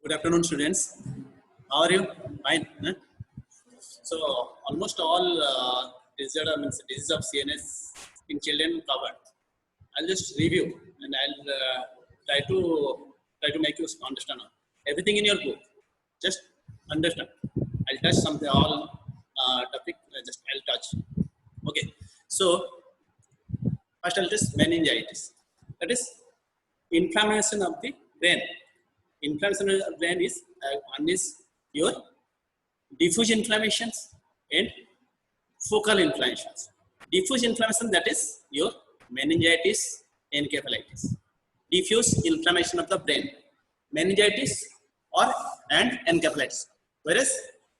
Good afternoon, students. How are you? Fine. Huh? So almost all diseases of CNS in children covered. I'll just review and I'll try to make you understand everything in your book. Just understand. I'll touch something all topic. Just I'll touch. Okay. So first I'll just meningitis. That is inflammation of the brain. Inflammation of the brain is one is your diffuse inflammations and focal inflammations. Diffuse inflammation, that is your meningitis, encephalitis. Diffuse inflammation of the brain, meningitis or and encephalitis. Whereas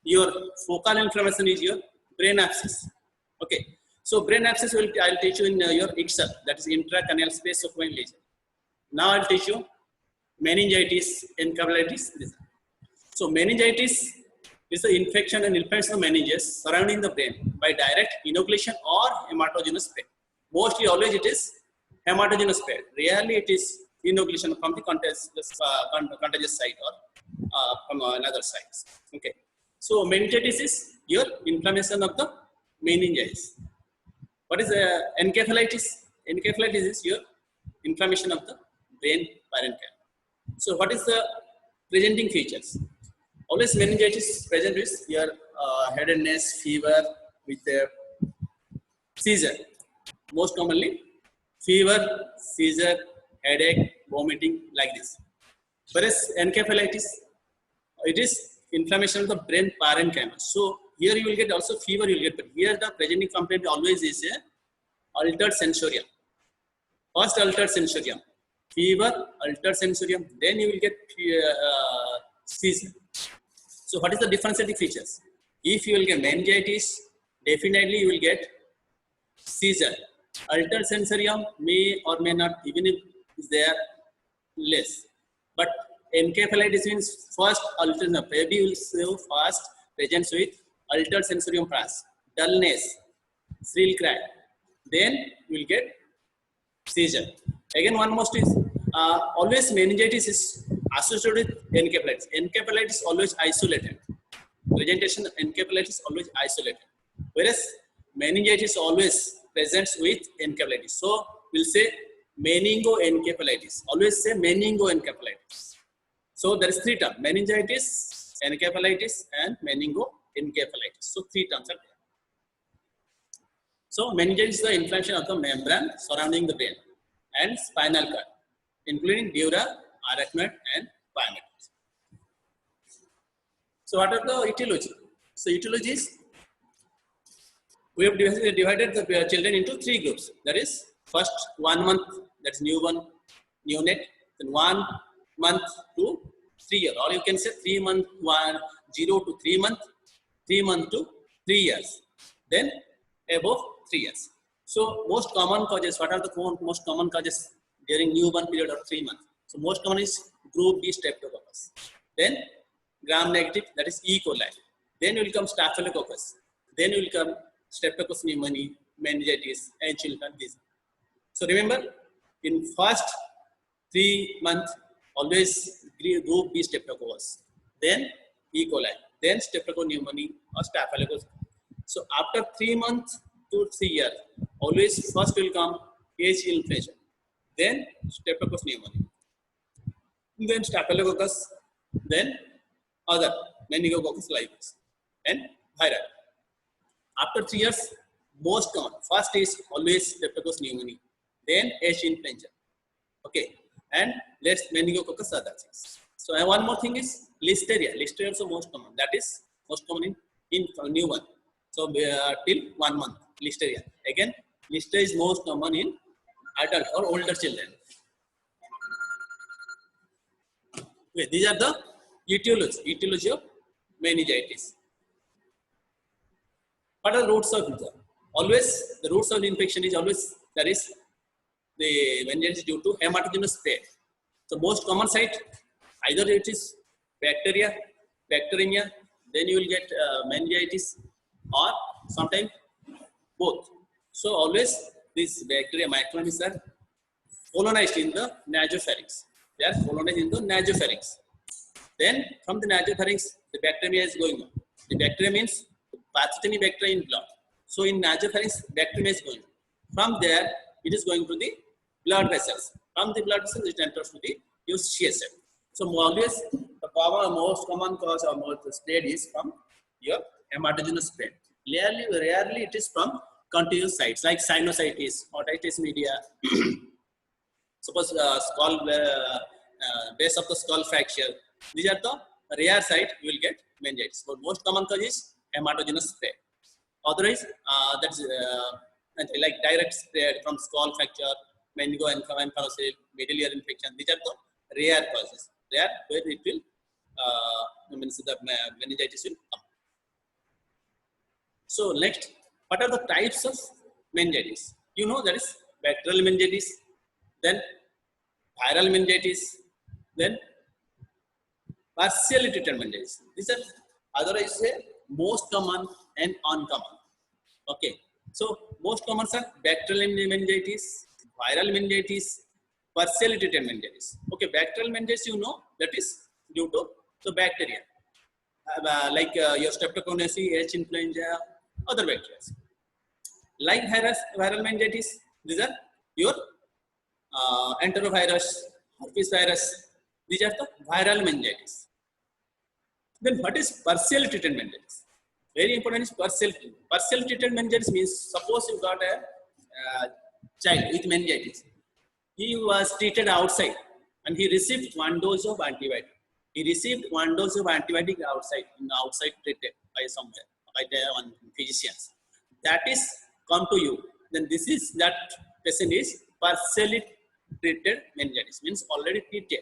your focal inflammation is your brain abscess. Okay. So brain abscess I'll teach you in your ICSA, that is intracranial space occupying lesion. Now I'll teach you meningitis, encephalitis. So meningitis is the infection and inflammation of meninges surrounding the brain by direct inoculation or hematogenous spread. Mostly always it is hematogenous spread. Rarely it is inoculation from the contagious site or from another site. Okay. So meningitis is your inflammation of the meninges. What is encephalitis? Encephalitis is your inflammation of the brain parenchyma. So what is the presenting features? Always meningitis present with your headache, fever with seizure. Most commonly fever, seizure, headache, vomiting, like this. Whereas encephalitis, it is inflammation of the brain parenchyma. So here you will get also fever, you will get, but here the presenting complaint always is a altered sensorium. First altered sensorium, fever, altered sensorium, then you will get seizure. So what is the differentiating features? If you will get meningitis, definitely you will get seizure. Altered sensorium may or may not, even if they are less. But encephalitis means first altered, baby will show first presence with altered sensorium first, dullness, shrill cry. Then you will get seizure. Again, one most is always meningitis is associated with encephalitis. Encephalitis always isolated. Presentation encephalitis always isolated. Whereas meningitis always presents with encephalitis. So we'll say meningoencephalitis. Always say meningoencephalitis. So there is three terms: meningitis, encephalitis, and meningoencephalitis. So three terms are there. So meningitis is the inflammation of the membrane surrounding the brain and spinal cord, including dura, arachnoid, and pyometrics. So what are the etiology? So etiology is, we have divided the children into three groups. That is first 1 month, that's newborn, neonate, then 1 month to 3 years, or you can say 3 month, 0 to 3 month, 3 month to 3 years, then above 3 years. So most common causes, what are the most common causes during newborn period or 3 months? So most common is group B streptococcus. Then gram negative, that is E. coli. Then will come staphylococcus. Then will come streptococcus pneumoniae, meningitis, and children disease. So remember, in first 3 months, always group B streptococcus. Then E. coli. Then streptococcus pneumoniae or staphylococcus. So after 3 months to 3 years, always first will come H. infection. Then streptococcus pneumoniae. Then staphylococcus, then other meningococcus like this, and viral. After 3 years, most common, first is always streptococcus pneumoniae, then H. influenza. Okay, and let's meningococcus other things. So one more thing is listeria. Listeria also most common. That is most common in newborn. So till 1 month, listeria. Again, listeria is most common in adult or older children. Okay, these are the etiology of meningitis. What are the roots of it? Always the roots of the infection is always, that is the meningitis due to hematogenous spread. So most common site, either it is bacteria, bacteremia, then you will get meningitis, or sometimes both. So always these bacteria, microorganisms are colonized in the nasopharynx. They are colonized in the nasopharynx. Then from the nasopharynx, the bacteremia is going on. The bacteria means pathogenic bacteria in blood. So in nasopharynx, bacteremia is going on. From there, it is going to the blood vessels. From the blood vessels, it enters to the your CSF. So always the most common cause or most spread is from your hematogenous spread. Rarely it is from contiguous sites like sinusitis, otitis media. Suppose base of the skull fracture. These are the rare site you will get meningitis. But most common cause is hematogenous spread. Otherwise, that's like direct spread from skull fracture, meningoencephalocele, middle ear infection. These are the rare causes. Rare where it will means the meningitis will come. So next, what are the types of meningitis? You know that is bacterial meningitis, then viral meningitis, then partially treated meningitis. These are otherwise most common and uncommon. Okay, so most common are bacterial meningitis, viral meningitis, partially treated meningitis. Okay, bacterial meningitis, you know that is due to the bacteria like your streptococcus, H. influenza, other bacteria. Like viral meningitis, these are your enterovirus, herpes virus. These are the viral meningitis. Then what is partially treated meningitis? Very important is partially treated meningitis means suppose you got a child with meningitis. He was treated outside and he received one dose of antibiotic. He received one dose of antibiotic outside treated by somewhere, by one physicians. That is come to you. Then this is that patient is partially treated meningitis, means already treated.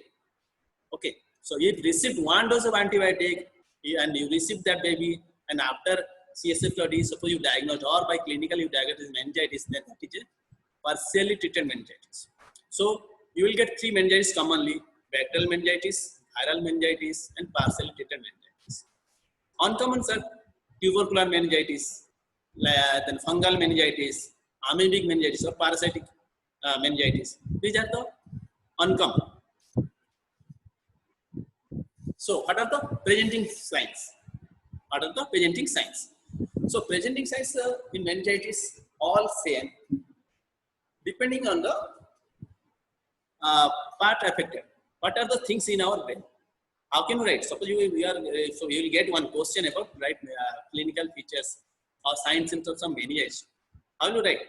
Okay, so if received one dose of antibiotic and you received that baby, and after CSF study, suppose you diagnose or by clinical you diagnose meningitis, then that is a partially treated meningitis. So you will get three meningitis commonly: bacterial meningitis, viral meningitis, and partially treated meningitis. Uncommon are tubercular meningitis, then fungal meningitis, amoebic meningitis, or parasitic meningitis. These are the uncommon. So what are the presenting signs? What are the presenting signs? So presenting signs in meningitis all same, depending on the part affected. What are the things in our brain? How can you write? Suppose so you will get one question about clinical features or signs symptoms of meningitis. How will you write?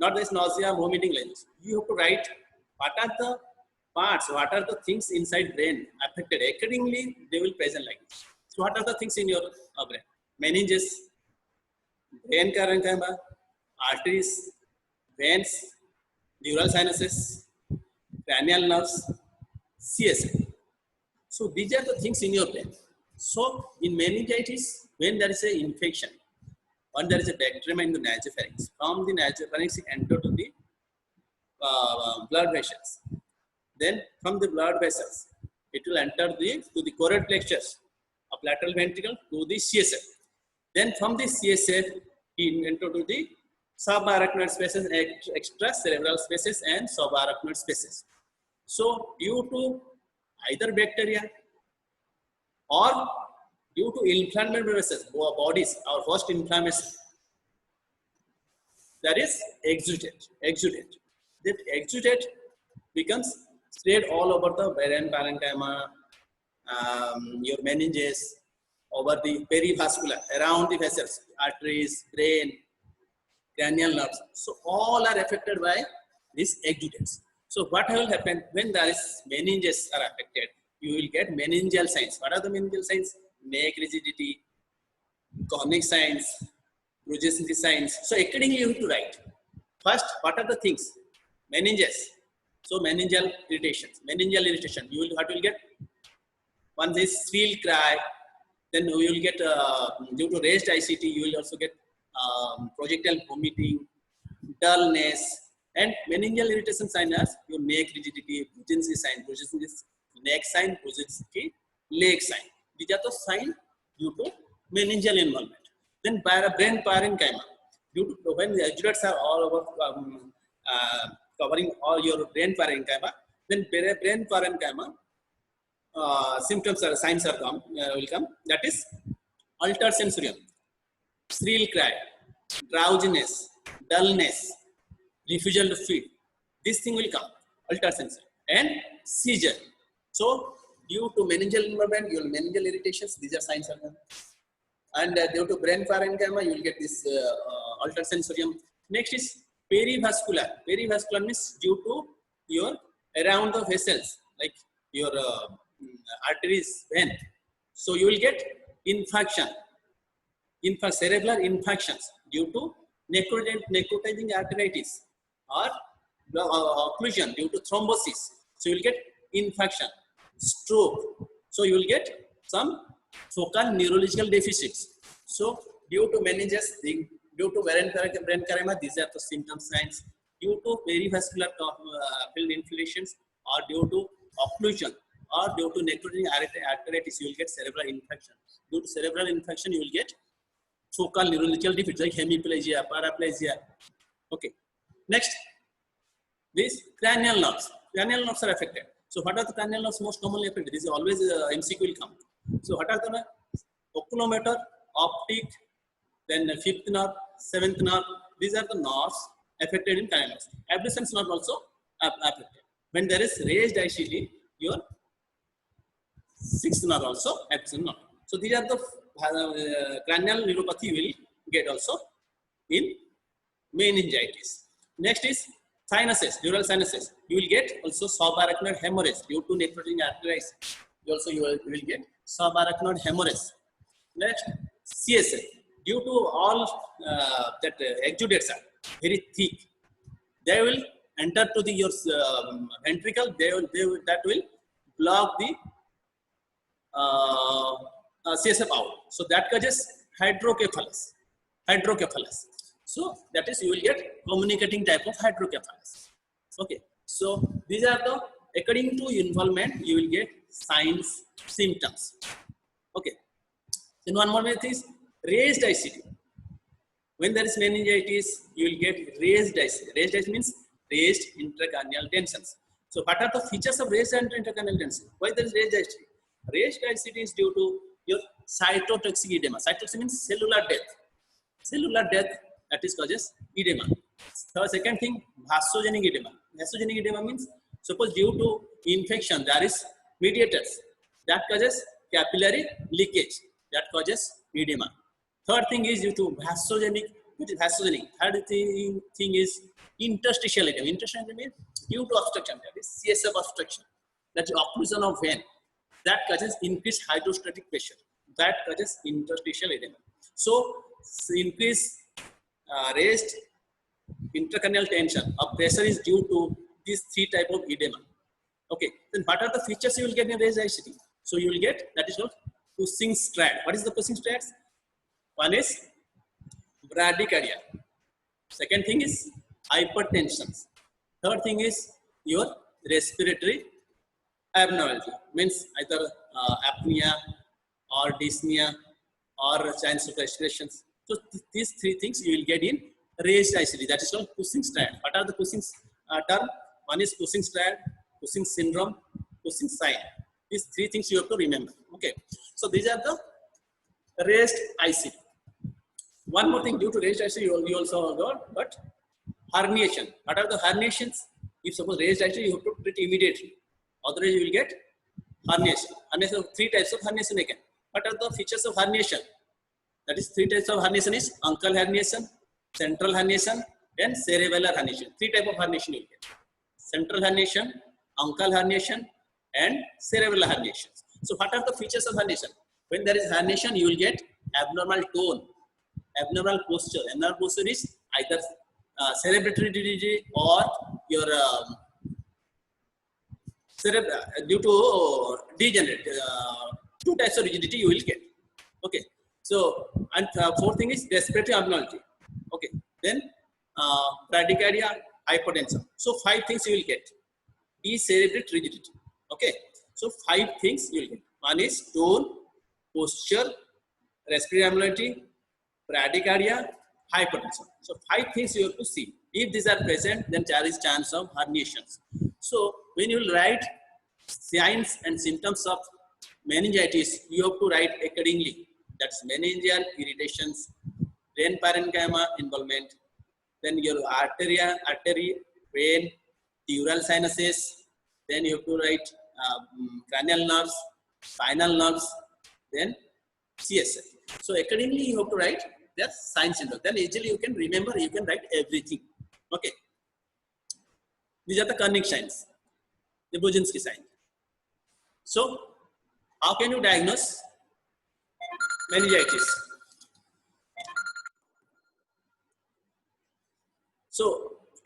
Not this nausea, vomiting, like this. You have to write what are the parts, what are the things inside brain affected. Accordingly, they will present like this. So what are the things in your brain? Meninges, brain parenchyma, arteries, veins, neural sinuses, cranial nerves, CSF. So these are the things in your brain. So in meningitis, when there is an infection, or there is a bacterium in the nasopharynx, from the nasopharynx it enters to the blood vessels. Then from the blood vessels, it will enter to the choroid plexus of lateral ventricle to the CSF. Then from the CSF, it enter to the subarachnoid spaces, extracerebral spaces, and subarachnoid spaces. So due to either bacteria or due to inflammatory process, bodies, our first inflammation, that is exudate. That exudate becomes spread all over the brain parenchyma, your meninges, over the perivascular, around the vessels, arteries, brain, cranial nerves. So all are affected by these exudates. So what will happen when there is meninges are affected? You will get meningeal signs. What are the meningeal signs? Neck rigidity, conic signs, brucellosis signs. So accordingly you have to write. First, what are the things? Meninges. So meningeal irritation. You will what will get? One is shrill cry. Then you will get due to raised ICT. You will also get projectile vomiting, dullness, and meningeal irritation sign as your neck rigidity, brucellosis sign, brucellosis neck sign, brucellosis leg sign. These are the signs due to meningeal involvement. Then brain parenchyma. Due to when the exudates are all over covering all your brain parenchyma, then brain parenchyma symptoms or signs are will come. That is altered sensorium, shrill cry, drowsiness, dullness, refusal to feed. This thing will come, altered sensorium, and seizure. So due to meningeal involvement, your meningeal irritations, these are signs are coming. And due to brain parenchyma, you will get this altered sensorium. Next is perivascular. Perivascular means due to your around the vessels, like your arteries, vein. So you will get infarction, cerebral infarctions due to necrotizing arteritis or occlusion due to thrombosis. So you will get infarction, stroke. So you will get some focal neurological deficits. So due to meninges, due to brain parenchyma, these are the symptom signs. Due to perivascular filled inflations, or due to occlusion, or due to necrotizing arteritis, you will get cerebral infection. Due to cerebral infection, you will get focal neurological defects like hemiplegia, paraplegia. Okay. Next, these cranial nerves. Cranial nerves are affected. So what are the cranial nerves most commonly affected? This is always MCQ will come. So what are the oculomotor, optic, then fifth nerve, seventh nerve? These are the nerves affected in cranial nerves. Abducens nerve also affected. When there is raised ICT, your sixth nerve also abducens nerve. So these are the cranial neuropathy will get also in meningitis. Next is sinuses, neural sinuses. You will get also subarachnoid hemorrhage due to necrotizing arteritis. You will get subarachnoid hemorrhage. Next, CSF. Due to all that exudates are very thick, they will enter to the your ventricle. That will block the CSF out. So that causes hydrocephalus. So that is you will get communicating type of hydrocephalus. Okay. So these are the, according to involvement, you will get signs, symptoms. Okay. Then one more myth is raised ICT. When there is meningitis, you will get raised ICT. Raised ICT means raised intracranial tensions. So what are the features of raised intracranial tension? Why there is raised ICT? Raised ICT is due to your cytotoxic edema. Cytotoxic means cellular death. Cellular death, that is causes edema. The second thing, vasogenic edema. Vasogenic edema means suppose due to infection there is mediators that causes capillary leakage, that causes edema. Third thing is due to vasogenic, which is vasogenic. Third thing is interstitial edema. Interstitial edema means due to obstruction, that is CSF obstruction, that is occlusion of vein, that causes increased hydrostatic pressure, that causes interstitial edema. So increased raised intracranial tension or pressure is due to these three type of edema. Okay, then what are the features you will get in raised ICT? So you will get, that is called Cushing's strad. What is the Cushing's strad? One is bradycardia. Second thing is hypertension. Third thing is your respiratory abnormality, means either apnea or dyspnea or signs of respirations. So these three things you will get in raised ICT. That is called Cushing's strad. What are the Cushing's term? One is Cushing's strad, Cushing's syndrome, Cushing's sign. These three things you have to remember. Okay. So these are the raised ICT. One more thing, due to raised ICT, you also got, but herniation. What are the herniations? If suppose raised ICT, you have to treat immediately. Otherwise, you will get herniation. Herniation, three types of herniation again. What are the features of herniation? That is, three types of herniation is uncal herniation, central herniation, and cerebellar herniation. Three types of herniation you will get. Central herniation, uncal herniation, and cerebellar herniation. So what are the features of herniation? When there is herniation, you will get abnormal tone, abnormal posture. Abnormal posture is either cerebratory rigidity or your due to degenerate. Two types of rigidity you will get. Okay. So, and fourth thing is respiratory abnormality. Okay. Then bradycardia, hypertension. So 5 things you will get. Decerebrate rigidity. Okay. So 5 things you will get. One is tone, posture, respiratory abnormality, bradycardia, hypertension. So 5 things you have to see. If these are present, then there is chance of herniations. So when you will write signs and symptoms of meningitis, you have to write accordingly. That's meningeal irritations, brain parenchyma involvement, then your artery, vein, dural sinuses, then you have to write cranial nerves, spinal nerves, then CSF. So accordingly, you have to write the signs and then easily you can remember, you can write everything. Okay. These are the Kernig signs, the Burzynski sign. So, how can you diagnose meningitis? So,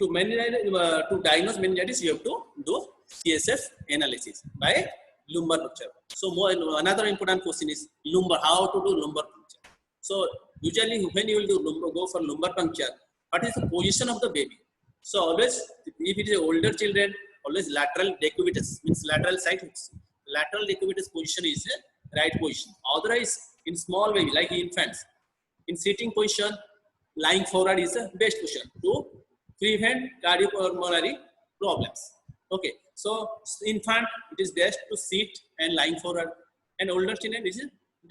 to diagnose meningitis, you have to do CSF analysis by lumbar puncture. So, another important question is lumbar. How to do lumbar puncture? So, usually when you will do go for lumbar puncture, what is the position of the baby? So, always if it is older children, always lateral decubitus means lateral side. Lateral decubitus position is a right position. Otherwise, in small baby like infants, in sitting position, lying forward is the best position to prevent cardiopulmonary problems. Okay, so infant it is best to sit and lying forward, and older children is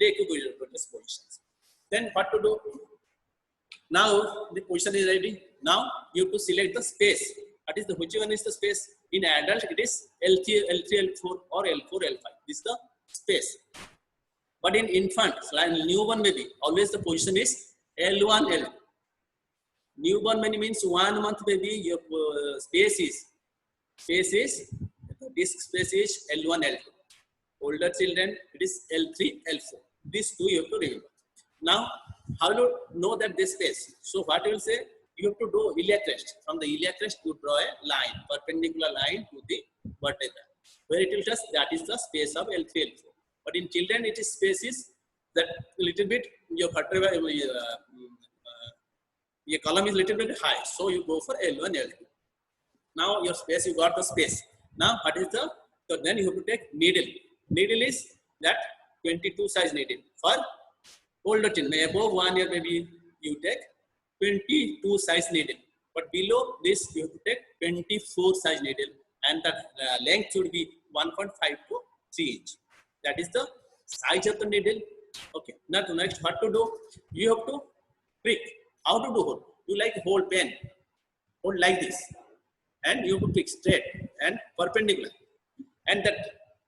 decubitus positions. Then what to do? Now the position is ready. Now you have to select the space. That is which one is the space? In adult it is L3, L4 or L4, L5. This is the space. But in infant, like newborn baby, always the position is L1, L2. Newborn baby means 1 month baby, your space is disk space is L1, L2. Older children it is L3, L4. These two you have to remember. Now, how do you know that this space? So what you will say? You have to do iliac crest. From the iliac crest, you draw a line, perpendicular line to the vertebra. Where it will touch, that is the space of L3, L4. But in children, it is space is that little bit, your vertebra, your column is little bit high. So you go for L1, L2. Now your space, you got the space. Now what is the, so then you have to take needle. Needle is that 22 size needle. For older children, above 1 year maybe you take 22 size needle, but below this you have to take 24 size needle, and the length should be 1.5 to 3 inch. That is the size of the needle. Okay. Now next, what to do? You have to prick. How to do hold? You like hold pen, hold like this, and you have to prick straight and perpendicular, and that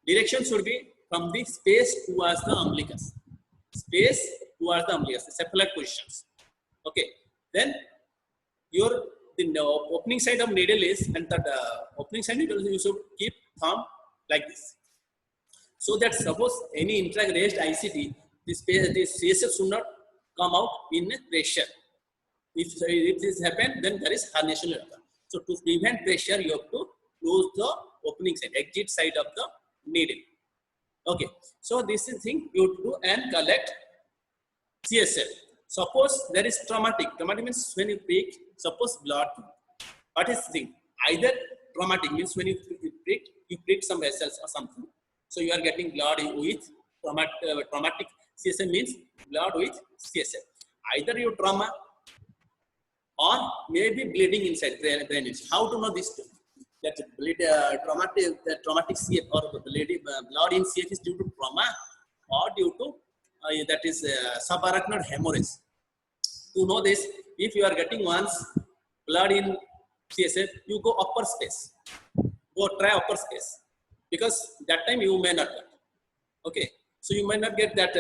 direction should be from the space towards the umbilicus. Space towards the umbilicus, the cephalad positions. Okay. Then the opening side of needle is, and the opening side needle you should keep thumb like this. So that suppose any intra-raised ICT, this CSF should not come out in pressure. If this happen, then there is herniation. So to prevent pressure, you have to close the opening side, exit side of the needle. Okay. So this is thing you have to do and collect CSF. Suppose there is traumatic. Traumatic means when you prick, suppose blood. What is the thing? Either traumatic means when you prick some vessels or something. So you are getting blood with traumatic. CSF means blood with CSF. Either you trauma or maybe bleeding inside drainage. How to know this? That traumatic CF or blood in CF is due to trauma or due to that is subarachnoid hemorrhage. To know this, if you are getting once blood in CSF, you go upper space. Go try upper space, because that time you may not get. Okay, so you may not get that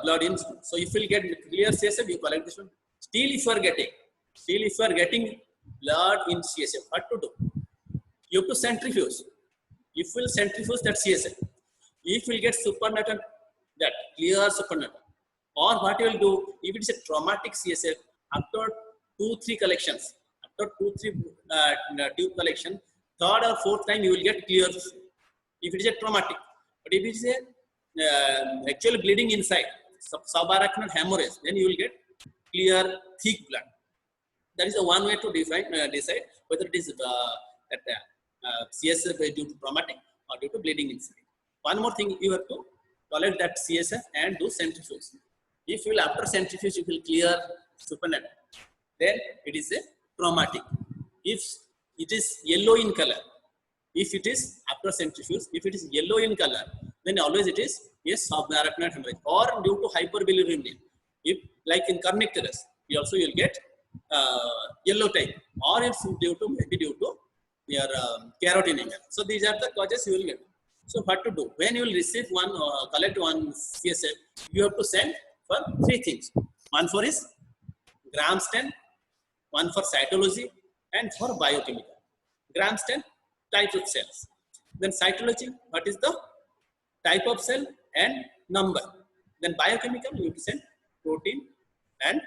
blood in. So if you get clear CSF, you collect this one. Still, if you are getting blood in CSF, what to do? You have to centrifuge. If you will centrifuge that CSF, if you will get supernatant, that clear supernatant. Or what you will do, if it is a traumatic CSF, after 2-3 collections, after 2-3 tube collection, third or fourth time you will get clear. If it is a traumatic, but if it is a actual bleeding inside, subarachnoid hemorrhage, then you will get clear, thick blood. That is the one way to decide whether it is CSF due to traumatic or due to bleeding inside. One more thing, you have to collect that CSF and do centrifuge. If you will after centrifuge you will clear supernatant, then it is a traumatic. If it is yellow in color, If it is after centrifuge, if it is yellow in color, then always it is a subarachnoid hemorrhage or due to hyperbilirubinemia. If like in kernicterus, you also will get yellow type, or it's due to maybe due to your carotenemia. So these are the causes you will get. So what to do when you will receive one collect one CSF? You have to send for three things. One for his gram stain, one for cytology, and for biochemical. Gram stain, type of cells. Then cytology, what is the type of cell and number. Then biochemical, you have to send protein and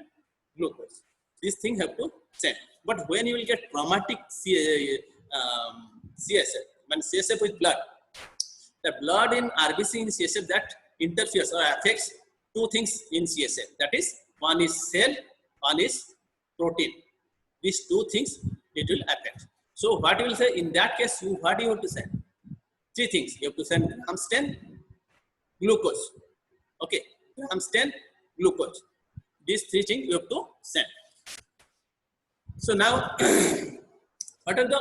glucose. These things have to send. But when you will get traumatic CSF, when CSF with blood, the blood in RBC in CSF that interferes or affects two things in CSF. That is, one is cell, one is protein. These two things it will affect. So what you will say in that case, what you have to send? Three things. You have to send gram stain, glucose. Okay, gram stain, glucose. These three things you have to send. So now, what are the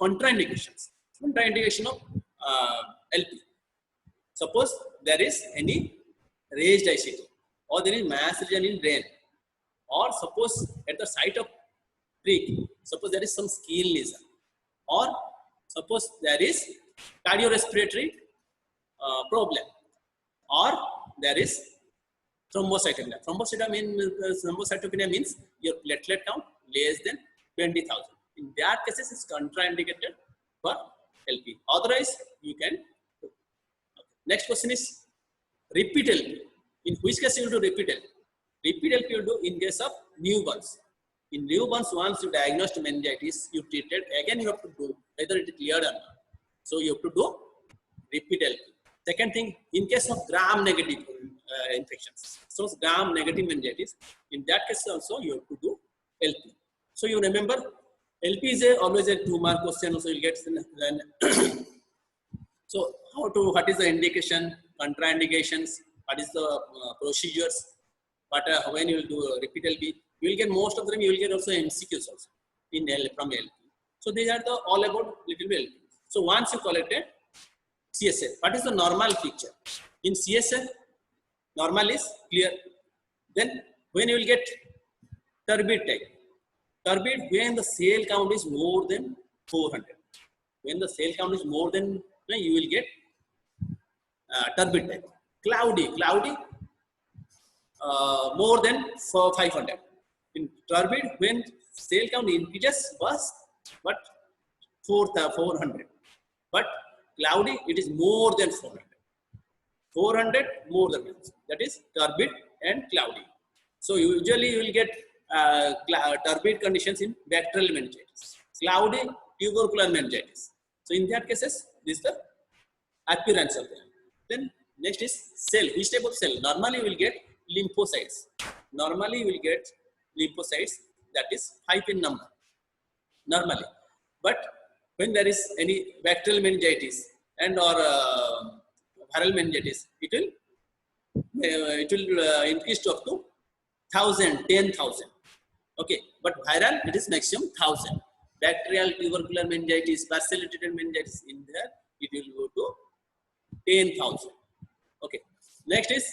contraindications? Contraindication of LP. Suppose there is any raised ICT, or there is mass region in brain, or suppose at the site of prick, suppose there is some skin lesion, or suppose there is cardiorespiratory problem, or there is thrombocytopenia. Thrombocytopenia means your platelet count less than 20,000. In that cases, it's contraindicated for LP. Otherwise, you can. Okay. Next question is repeat LP. In which case you will do repeat LP? Repeat LP you will do in case of newborns. In newborns, once you diagnosed meningitis, you treated, again you have to do whether it is cleared or not. So you have to do repeat LP. Second thing, in case of gram-negative infections, so gram-negative meningitis, in that case also you have to do LP. So you remember, LP is always a 2-mark question. Also you get then. So what is the indication, contraindications, what is the procedures, but when you will do repeat LP, you will get most of them. You will get also MCQs also in from LP. So these are the all about little bit LP. So once you collected CSF, what is the normal picture? In CSF, normal is clear. Then when you will get turbid type, turbid when the cell count is more than 400. When the cell count is more than, you will get turbid type. Cloudy more than 500. In turbid, when cell count increases was but 400, but cloudy it is more than 400. 400 more than that is turbid and cloudy. So usually you will get turbid conditions in bacterial meningitis, cloudy tubercular meningitis. So in that cases, this is the appearance of them. Then next is cell. Which type of cell? Normally you will get lymphocytes. Normally you will get lymphocytes, that is 5 in number. Normally, but when there is any bacterial meningitis and or viral meningitis, it will increase to up to 1,000, 10,000. Okay, but viral it is maximum 1,000. Bacterial tubercular meningitis, parcellinated meningitis, in there it will go to 10,000. Okay, next is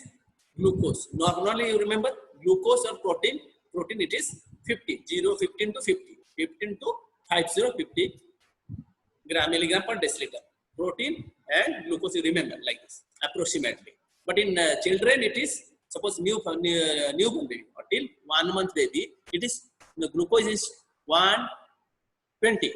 glucose. Normally you remember glucose or protein. Protein it is 50, 15 to 50, 15 to 50 milligram per deciliter. Protein and glucose you remember like this approximately. But in children it is, suppose newborn baby or till 1 month baby, it is the glucose is 120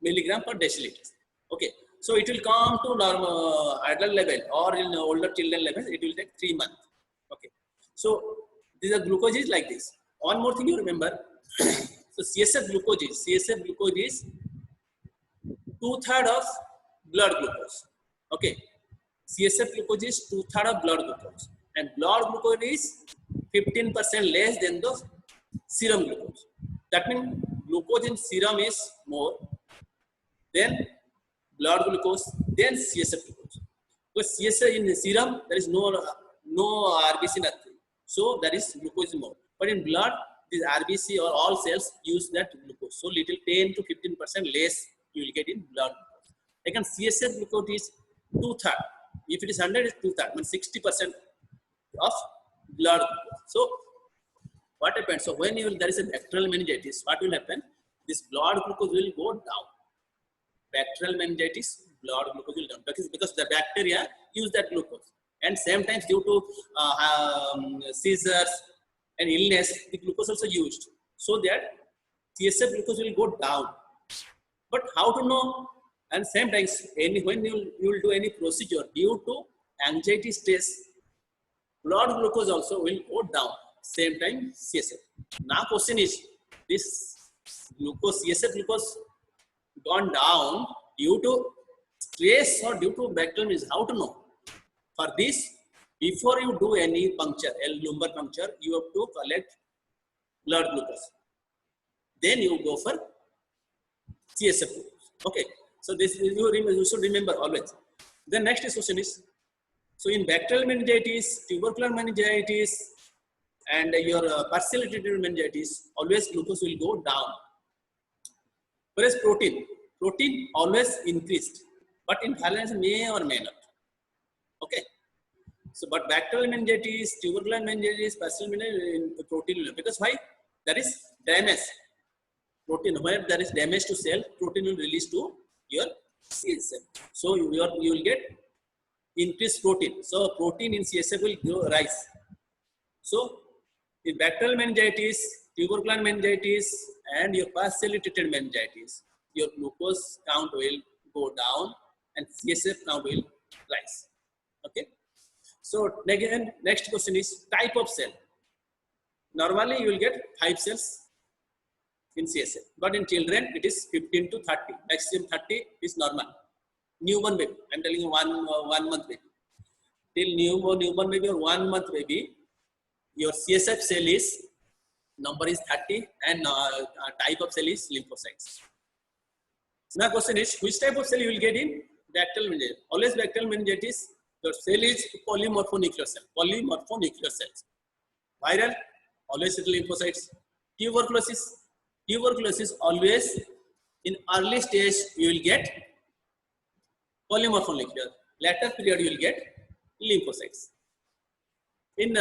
milligram per deciliter. Okay, so it will come to normal adult level, or in older children level it will take 3 months. Okay, so these are glucose is like this. One more thing you remember. So CSF glucose is 2/3 of blood glucose. Okay, CSF glucose is 2/3 of blood glucose, and blood glucose is 15% less than the serum glucose. That means glucose in serum is more than blood glucose, then CSF glucose. Because CSF in the serum there is no RBC nothing, so that is glucose more. But in blood these RBC or all cells use that glucose. So little 10 to 15% less you will get in blood glucose. Again, CSF glucose is 2/3. If it is 100, it's 2/3, means 60% of blood glucose. So what happens? So when there is a bacterial meningitis, what will happen? This blood glucose will go down. Bacterial meningitis, blood glucose will down. Because the bacteria use that glucose. And sometimes due to seizures and illness, the glucose also used. So that CSF glucose will go down. But how to know? And sometimes when you will do any procedure due to anxiety, stress, blood glucose also will go down. Same time CSF. Now question is, this glucose, CSF glucose gone down due to stress or due to bacterial means, how to know? For this, before you do any puncture, lumbar puncture, you have to collect blood glucose. Then you go for CSF glucose. Okay. So this you should remember always. The next question is, so in bacterial meningitis, tubercular meningitis, and your partially treated meningitis, always glucose will go down. Whereas protein always increased, but in balance may or may not. Okay. So, but bacterial meningitis, tubercular meningitis, partial meningitis, protein will, because why? There is damage. Protein, where there is damage to cell, protein will release to your CSF. So you will get increased protein. So protein in CSF will rise. So in bacterial meningitis, tubercular meningitis, and your partially treated meningitis, your glucose count will go down and CSF count will rise. Okay. So again, next question is type of cell. Normally you will get 5 cells in CSF, but in children it is 15 to 30. Maximum 30 is normal. Newborn baby, I'm telling you 1 month baby. Till newborn baby or 1 month baby, your CSF cell is number is 30 and type of cell is lymphocytes. Now question is, which type of cell you will get in bacterial meningitis? Always bacterial meningitis, your cell is polymorphonuclear cell. Polymorphonuclear cells. Viral, always it lymphocytes. Tuberculosis always in early stage you will get polymorphonuclear. Later period you will get lymphocytes. In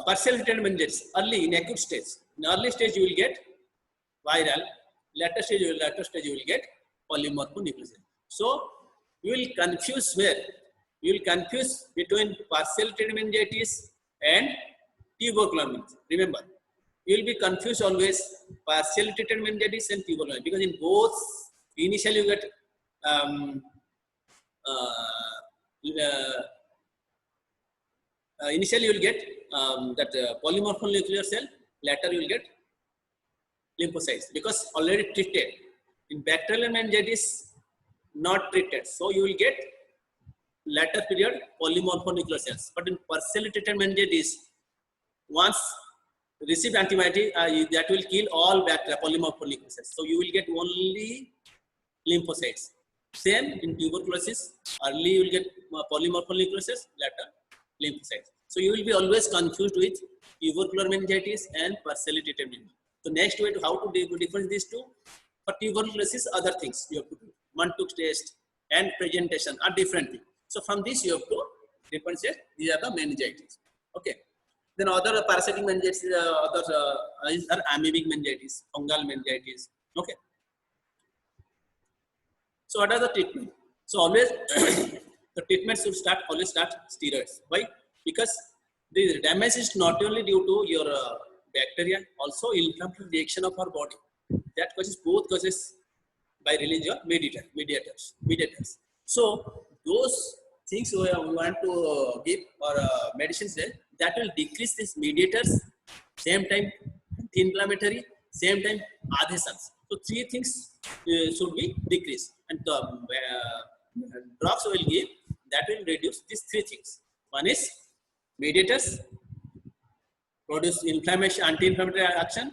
partial treated meningitis, early in acute stage. In early stage you will get viral. Later stage you will get polymorphonuclear cell. So you will confuse where? You will confuse between partial treated meningitis and tubercular meningitis. Remember, you will be confused always partially treated meningitis and tubercular, because in both initially you get initially you will get that polymorphonuclear cell. Later you will get lymphocytes, because already treated. In bacterial meningitis not treated, so you will get later period polymorphonuclear cells. But in partially treated meningitis, once receive antibiotic, that will kill all bacteria, polymorphonuclear cells. So you will get only lymphocytes. Same in tuberculosis, early you will get polymorphonuclear cells, later lymphocytes. So you will be always confused with tubercular meningitis and partially treated meningitis. So next way to how to differentiate these two. For tuberculosis, other things you have to do. Mantoux test and presentation are different things. So from this you have to differentiate. These are the meningitis. Okay. Then other parasitic meningitis, are amoebic meningitis, fungal meningitis. Okay. So what are the treatment? So always the treatment should always start steroids. Why? Because the damage is not only due to your bacteria, also inflammatory reaction of our body. That causes both causes by release your mediators. So those things we want to give or medicines there, that will decrease these mediators, same time inflammatory, same time adhesions. So 3 things should be decreased, and the drugs will give that will reduce these 3 things. One is mediators, produce inflammation, anti-inflammatory action,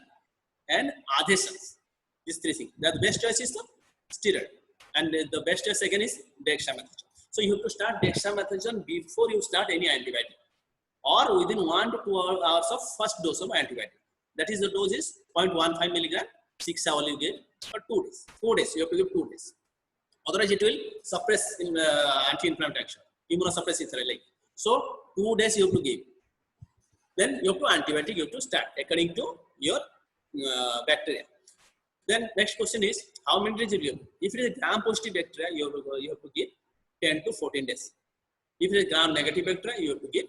and adhesions. These 3 things. The best choice is the steroid, and the best choice again is dexamethasone. So you have to start dexamethasone before you start any antibiotic, or within 1 to 2 hours of first dose of antibiotic. That is the dose is 0.15 milligram, 6 hours you give for 2 days. 4 days, you have to give 2 days. Otherwise, it will suppress in anti-inflammatory action, immunosuppressive therapy. Like. So 2 days you have to give. Then you have to antibiotic you have to start according to your bacteria. Then next question is how many days you give? If it is a gram-positive bacteria, you have to give 10 to 14 days. If it is gram-negative bacteria, you have to give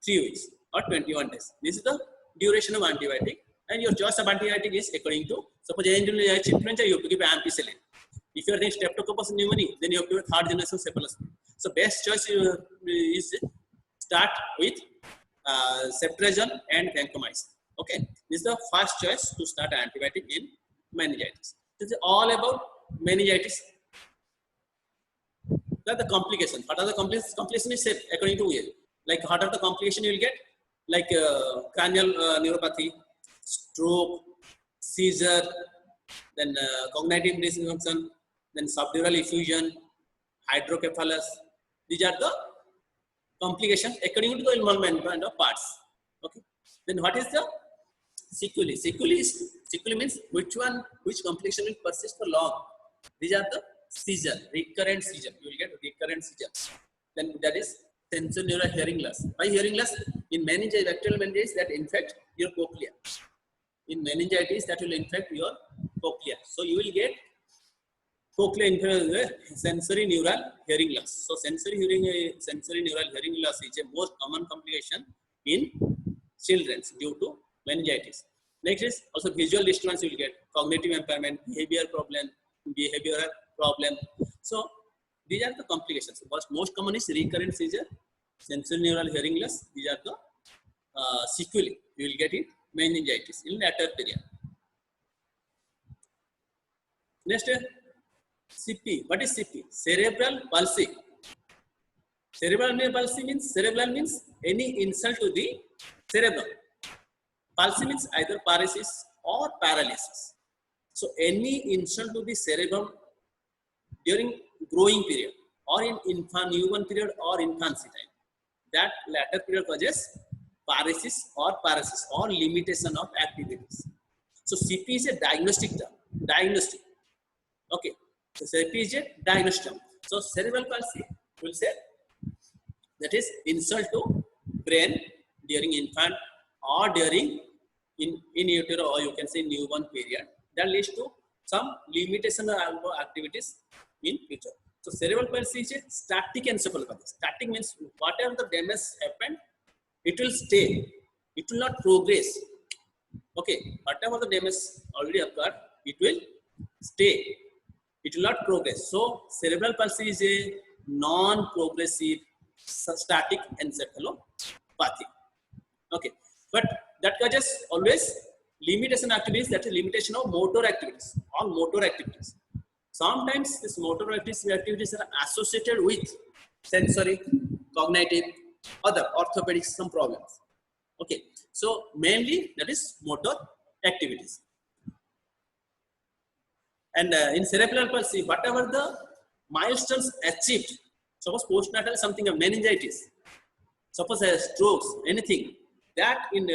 3 weeks or 21 days. This is the duration of antibiotic, and your choice of antibiotic is according to, suppose influenza, you have to give ampicillin. If you are doing Streptococcus pneumoniae, then you have to give third generation cephalosporin. So best choice is start with ceftriaxone and vancomycin. Okay, this is the first choice to start antibiotic in meningitis. This is all about meningitis. That the complication. What are the complication is said according to you. Like what are the complication you will get? Like cranial neuropathy, stroke, seizure, then cognitive dysfunction, then subdural effusion, hydrocephalus. These are the complication according to the involvement of parts. Okay. Then what is the sequelae? Sequelae means which complication will persist for long. These are the seizure, recurrent seizure. You will get recurrent seizure. Then that is sensorineural hearing loss. By hearing loss, in meningitis, bacterial meningitis that infect your cochlea. In meningitis, that will infect your cochlea. So you will get cochlea sensory neural hearing loss. So sensory neural hearing loss is a most common complication in children due to meningitis. Next is also visual disturbance you will get, cognitive impairment, behavioral problem. So these are the complications. Most common is recurrent seizure, sensory neural hearing loss. These are the sequelae you will get in meningitis in later period. Next, CP. What is CP? Cerebral palsy. Cerebral means any insult to the cerebrum. Palsy means either paresis or paralysis. So any insult to the cerebrum during growing period or in newborn period or infancy time, that latter period causes paresis or paralysis or limitation of activities. So CP is a diagnostic term. Diagnostic. Okay. So CP is a diagnostic term. So cerebral palsy will say that is insult to brain during infant or during in utero, or you can say newborn period, that leads to some limitation of activities in future. So cerebral palsy is a static encephalopathy. Static means whatever the damage happened, it will stay. It will not progress. Okay, whatever the damage already occurred, it will stay. It will not progress. So cerebral palsy is a non-progressive static encephalopathy. Okay, but that causes always limitation activities, that is limitation of motor activities, all motor activities. Sometimes these motor activities are associated with sensory, cognitive, other orthopedic some problems. Okay, so mainly that is motor activities. And in cerebral palsy, whatever the milestones achieved, suppose postnatal something of meningitis, suppose strokes, anything, that in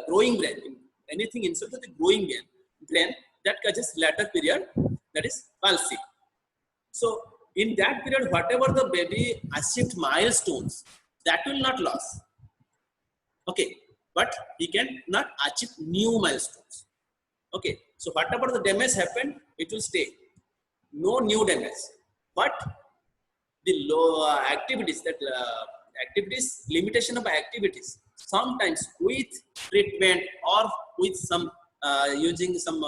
growing brain, anything insult to the growing brain, that causes later period, that is palsy. So in that period, whatever the baby achieved milestones, that will not lose. Okay, but he can not achieve new milestones. Okay, so whatever the damage happened, it will stay. No new damage, but the low activities, that activities, limitation of activities, sometimes with treatment or with some using some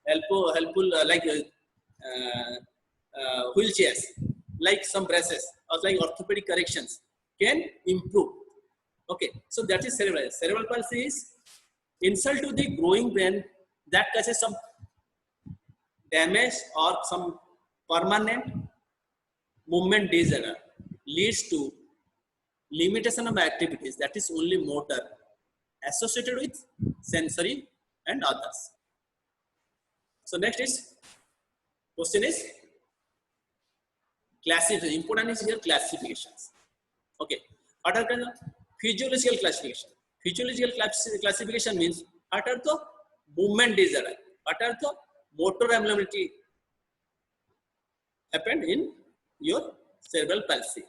helpful like wheelchairs, like some braces or like orthopedic corrections can improve. Okay, so that is cerebral. Cerebral palsy is insult to the growing brain that causes some damage or some permanent movement disorder, leads to limitation of activities, that is only motor, associated with sensory and others. So next is question is classification. Important is here classifications. Okay, what are the physiological classification? Physiological classification means what are the movement disorder, what are the motor abnormality happened in your cerebral palsy.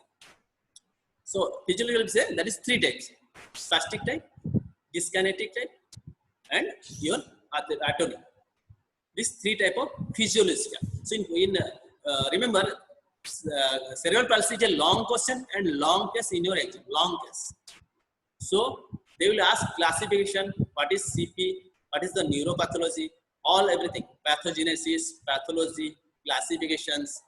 So physiological say that is 3 types: spastic type, dyskinetic type, and your atonic. These 3 type of physiological. So remember, cerebral palsy is a long question and long case in your exam, long case. So they will ask classification, what is CP, what is the neuropathology, all everything, pathogenesis, pathology, classifications,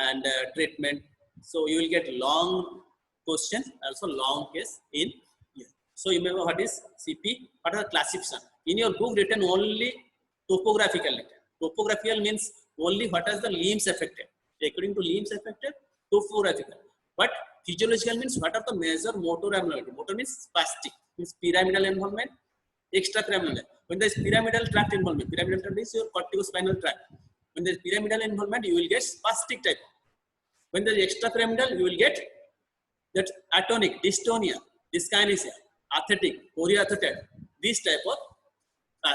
and treatment. So you will get long question, also long case in here. So you remember what is CP, what are the classification. In your book written only topographical written. Topographical means only what are the limbs affected. According to limbs affected, topographical. But physiological means what are the major motor abnormality. Motor means spastic, means pyramidal involvement, extrapyramidal. When there is pyramidal tract involvement, pyramidal tract is your corticospinal tract. When there is pyramidal involvement, you will get spastic type. When there is extrapyramidal, you will get that atonic, dystonia, dyskinesia, athetic, choreoathetoid. This type of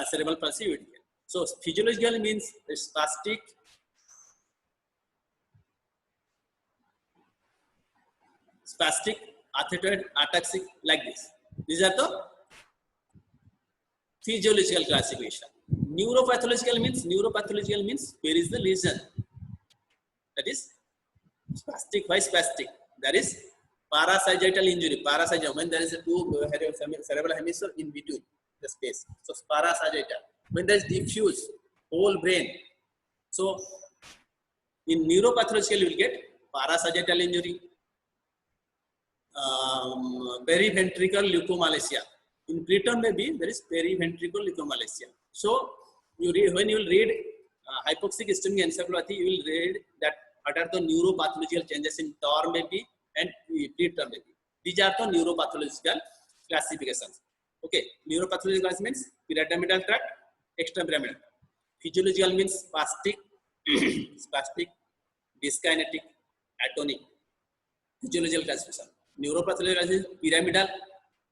cerebral palsy you will get. So physiological means spastic, athetoid, ataxic, like this. These are the physiological classification. Neuropathological means where is the lesion. That is spastic. Why spastic? That is parasagittal injury. Parasagittal, when there is a two cerebral hemisphere in between the space. So parasagittal. When there is diffuse whole brain. So in neuropathological you will get parasagittal injury, periventricular leukomalacia. In preterm maybe there is periventricular leukomalacia. So you read, when you will read hypoxic ischemic encephalopathy, you will read that what are the neuropathological changes in term maybe and preterm maybe. These are the neuropathological classifications. Okay, neuropathological class means pyramidal tract, extrapyramidal. Physiological means spastic, spastic, dyskinetic, atonic. Physiological classification. Neuropathological classification: pyramidal,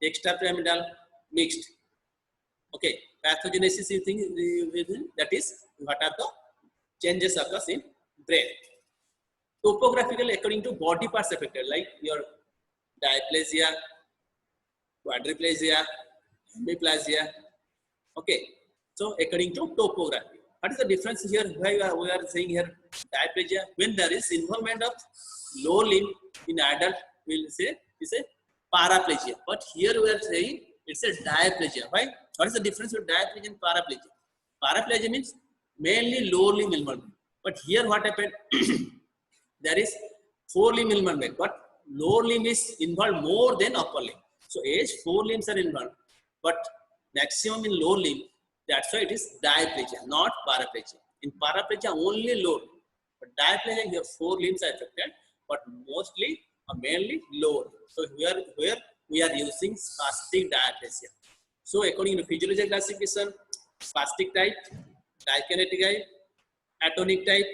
extrapyramidal, mixed. Okay, pathogenesis is thing that is what are the changes occurs in brain. Topographical according to body parts affected, like your diplasia, quadriplasia, hemiplasia. Okay, so according to topography. What is the difference here? Why we are saying here diplasia? When there is involvement of lower limb in adult, we will say it's a paraplegia. But here we are saying it's a diaplegia. Why? What is the difference between diaplegia and paraplegia? Paraplegia means mainly lower limb involvement. But here what happened? There is four limb involvement, but lower limb is involved more than upper limb. So age 4 limbs are involved, but maximum in lower limb. That's why it is diaplegia, not paraplegia. In paraplegia only lower, but diaplegia here 4 limbs are affected, but mostly or mainly lower. So where we are using spastic diaplesia. So according to physiological classification, spastic type, dyskinetic type, atonic type,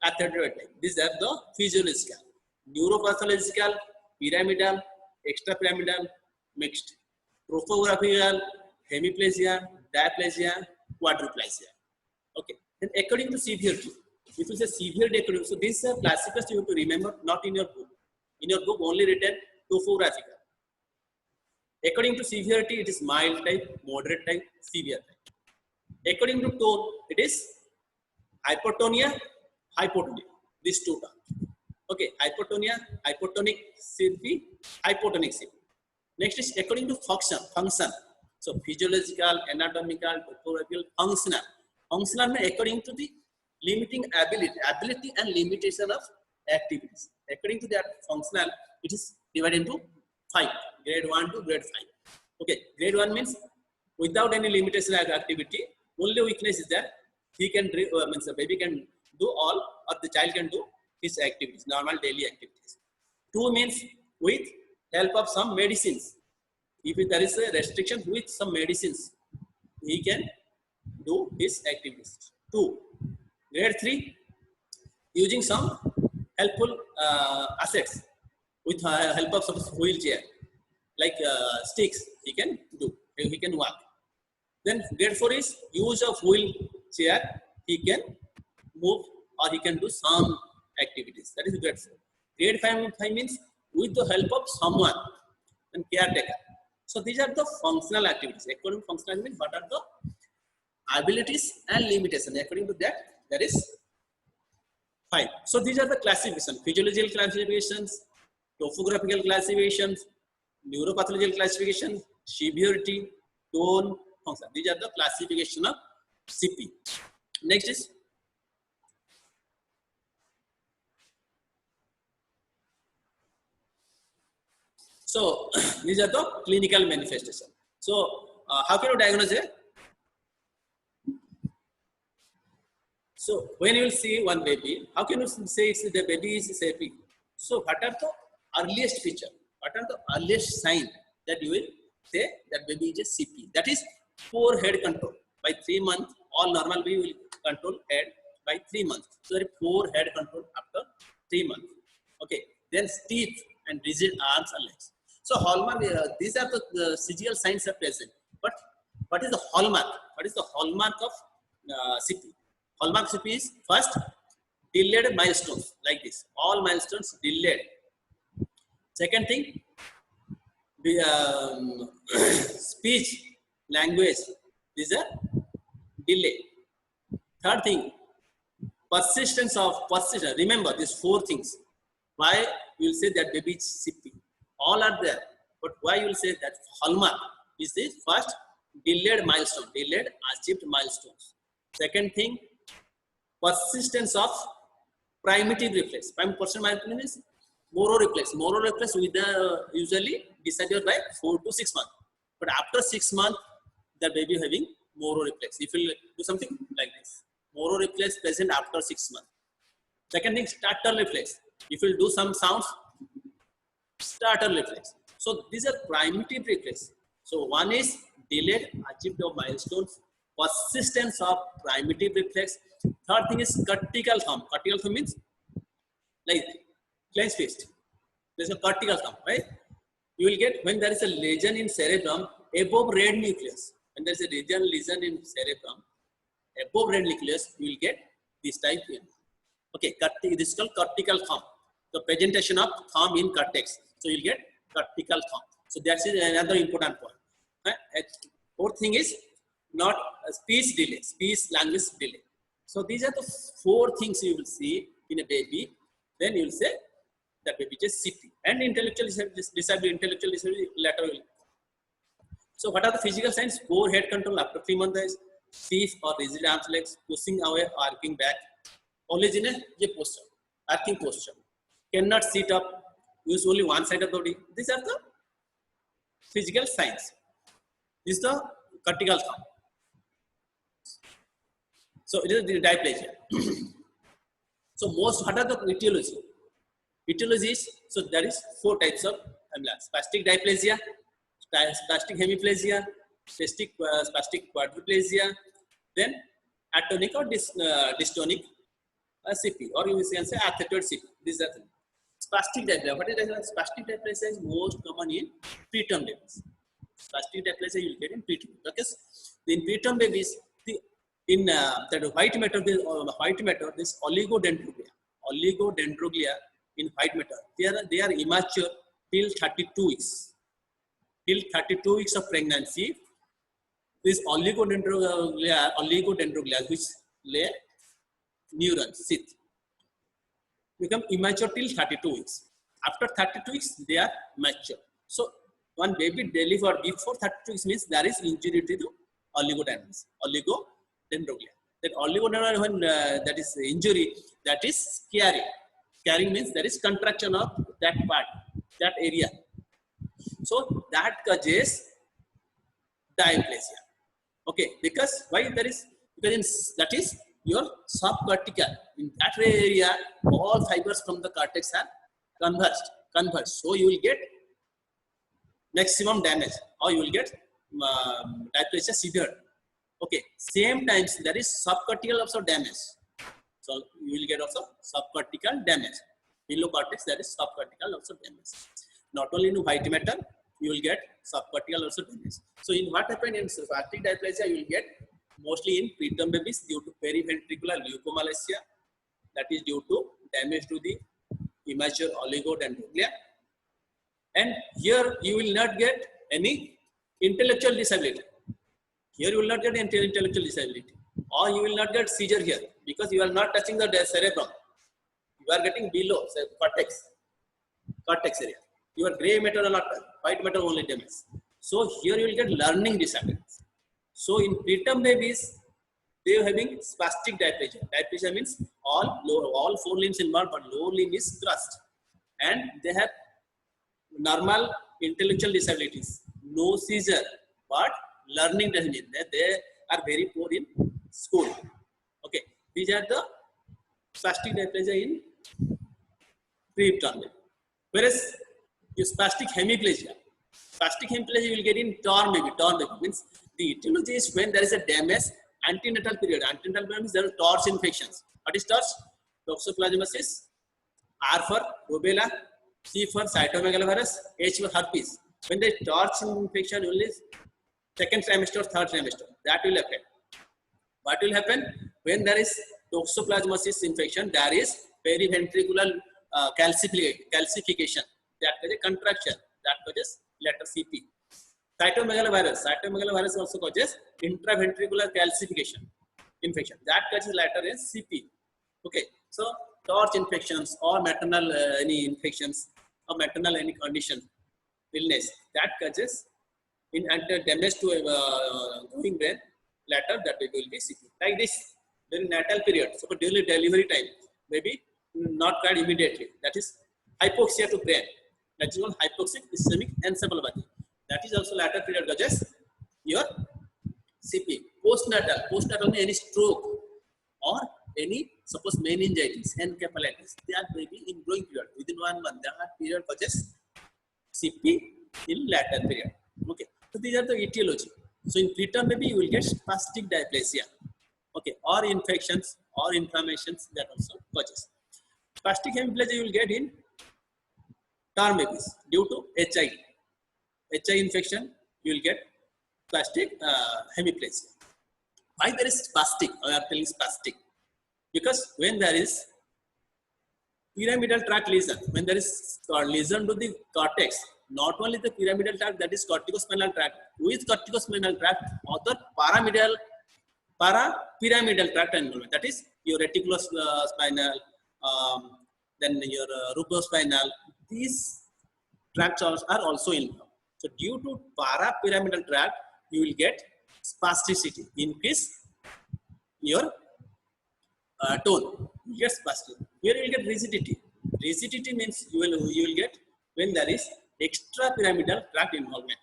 athetoid type. These are the physiological. Neuropathological, pyramidal, extrapyramidal, mixed. Topographical, hemiplasia, diplasia, quadriplasia. Okay. Then according to severity, if you say severity according, so these are classifiers you have to remember, not in your book. In your book only written topographical. According to severity, it is mild type, moderate type, severe type. According to tone, it is hypotonia, hypotonia. These two terms. Okay, hypotonia, hypotonic CP, hypotonic CP. Next is according to function. So physiological, anatomical, topographical, functional. Functional means according to the limiting ability and limitation of activities. According to that functional, it is divided into 5. Grade 1 to grade 5. Okay, grade 1 means without any limitation of activity, only weakness is that he can means the baby can do all, or the child can do his activities, normal daily activities. 2 means with help of some medicines. If there is a restriction with some medicines, he can do his activities. 2. Grade 3, using some helpful assets with help of some wheelchair, like sticks, he can do, he can walk. Then grade 4 is use of wheelchair, he can move or he can do some activities. That is grade 4. Grade 5 means with the help of someone and caretaker. So these are the functional activities. According to functional activities, what are the abilities and limitations? According to that, that is 5. So these are the classifications: physiological classifications, topographical classifications, neuropathological classification, severity, tone, function. These are the classification of CP. Next is so these are the clinical manifestation. So how can you diagnose it? So when you will see one baby, how can you say the baby is CP? So what are the earliest feature? What are the earliest sign that you will say that baby is a CP? That is poor head control. By 3 months, all normal baby will control head by 3 months. So there is poor head control after 3 months. Okay. Then stiff and rigid arms and legs. So hallmark, these are the physical signs are present. But what is the hallmark? What is the hallmark of CP? Hallmark CP is first delayed milestones like this. All milestones delayed. Second thing, the speech, language, these are delay. Third thing, persistence. Remember these 4 things. Why you will say that baby is CP? All are there, but why you will say that hallmark is this? First, delayed milestone, delayed achieved milestones. Second thing, persistence of primitive reflex. Primitive reflex means Moro reflex. Moro reflex with usually decided by 4 to 6 months. But after 6 months, the baby having Moro reflex. If you do something like this, Moro reflex present after 6 months. Second thing, startle reflex. If you do some sounds, startle reflex. So these are primitive reflex. So one is delayed achieved of milestones, persistence of primitive reflex. Third thing is cortical thumb. Cortical thumb means like clenched fist. There's a cortical thumb, right? You will get when there is a lesion in cerebrum above red nucleus. When there is a lesion in cerebrum above red nucleus, you will get this type here. Okay, this is called cortical thumb. The presentation of thumb in cortex. So you will get cortical thumb. So that's another important point. Fourth thing is not speech delay, speech language delay. So these are the 4 things you will see in a baby. Then you will say that baby is CP. And intellectual disability, intellectual disability later will. So what are the physical signs? Poor head control after 3 months, stiff or rigid arms legs, pushing away, arcing back. Always in a posture, arcing posture. Cannot sit up, use only one side of the body. These are the physical signs. This is the cortical thumb. So it is the diplegia. So what are the etiology? Etiology is, so there is 4 types of spastic diplegia, spastic hemiplegia, spastic quadriplegia, then atonic or dystonic CP, or you can say athetoid CP. These are the spastic diplegia. What is spastic diplegia? Is most common in preterm babies. Spastic diplegia you will get in preterm, because in preterm babies, in that white matter, this oligodendroglia in white matter, they are immature till 32 weeks. Till 32 weeks of pregnancy, this oligodendroglia which lay neurons, sheath, become immature till 32 weeks. After 32 weeks, they are mature. So one baby delivered before 32 weeks means there is injury to the oligodendroglia. That oligodendroglia, when that is injury, that is scarring. Scarring means there is contraction of that part, that area. So that causes diplegia. Okay, because why there is? Because in, that is your subcortical. In that area, all fibers from the cortex are converged. So you will get maximum damage, or you will get diplegia severe. Okay, same times there is subcortical also damage. So you will get also subcortical damage. Below cortex there is subcortical also damage. Not only in white matter, you will get subcortical also damage. So in what happened in spastic diplegia, you will get mostly in preterm babies due to periventricular leukomalacia, that is due to damage to the immature oligodendroglia. And here you will not get any intellectual disability. Here you will not get intellectual disability, or you will not get seizure here because you are not touching the cerebrum. You are getting below cortex area. Your gray matter or not white matter only damage. So here you will get learning disabilities. So in preterm babies, they are having spastic diplegia. Diplegia means all four limbs involved, but lower limb is crushed, and they have normal intellectual disabilities, no seizure, but learning disability. They are very poor in school. Okay, these are the spastic diplegia in preterm. Whereas your spastic hemiplegia you will get in term baby. Term baby means the etiology is when there is a damage antenatal period. Antenatal period means there are TORCH infections. What is TORCH? Toxoplasmosis, R for rubella, C for cytomegalovirus, H for herpes. When there is TORCH infection only second trimester or third trimester, that will happen. What will happen when there is toxoplasmosis infection? There is periventricular calcification, that causes contraction, that causes letter CP. Cytomegalovirus also causes intraventricular calcification infection, that causes letter is CP. Okay, so TORCH infections or maternal any infections or maternal any condition, illness, that causes in damage to growing brain, later that baby will be CP. Like this during natal period, so during delivery time, maybe not cried immediately. That is hypoxia to brain. That is called hypoxic ischemic encephalopathy. That is also later period causes your CP. Postnatal means any stroke or any suppose meningitis, encephalitis. That may be in growing period within 1 month. That period causes CP in later period. Okay, so these are the etiology. So in preterm baby you will get spastic diplegia. Okay, or infections or inflammations that also causes. Spastic hemiplegia you will get in term babies due to HI infection. You will get spastic hemiplegia. Why there is spastic? I am telling spastic because when there is pyramidal tract lesion, when there is lesion to the cortex, not only the pyramidal tract, that is corticospinal tract, with corticospinal tract, other parapyramidal tract involvement, that is your reticulospinal, then your rugospinal, these tracts are also involved. So due to parapyramidal tract, you will get spasticity, increase your tone. You get spasticity. Here you will get rigidity. Rigidity means you will get when there is extrapyramidal tract involvement.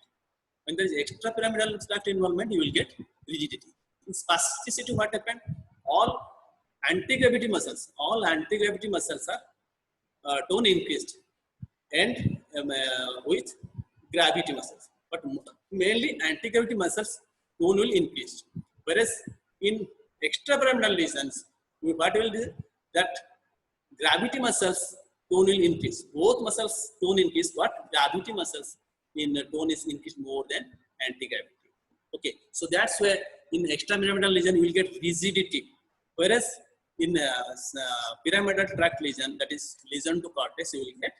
When there is extrapyramidal tract involvement, you will get rigidity. In spasticity, what happened? All anti-gravity muscles are tone increased, and with gravity muscles. But mainly anti-gravity muscles tone will increase. Whereas in extrapyramidal lesions, what will do that gravity muscles tone will increase. Both muscles tone increase, but gravity muscles in tone is increased more than anti-gravity. Okay, so that's where in extrapyramidal lesion you will get rigidity, whereas in pyramidal tract lesion, that is lesion to cortex, you will get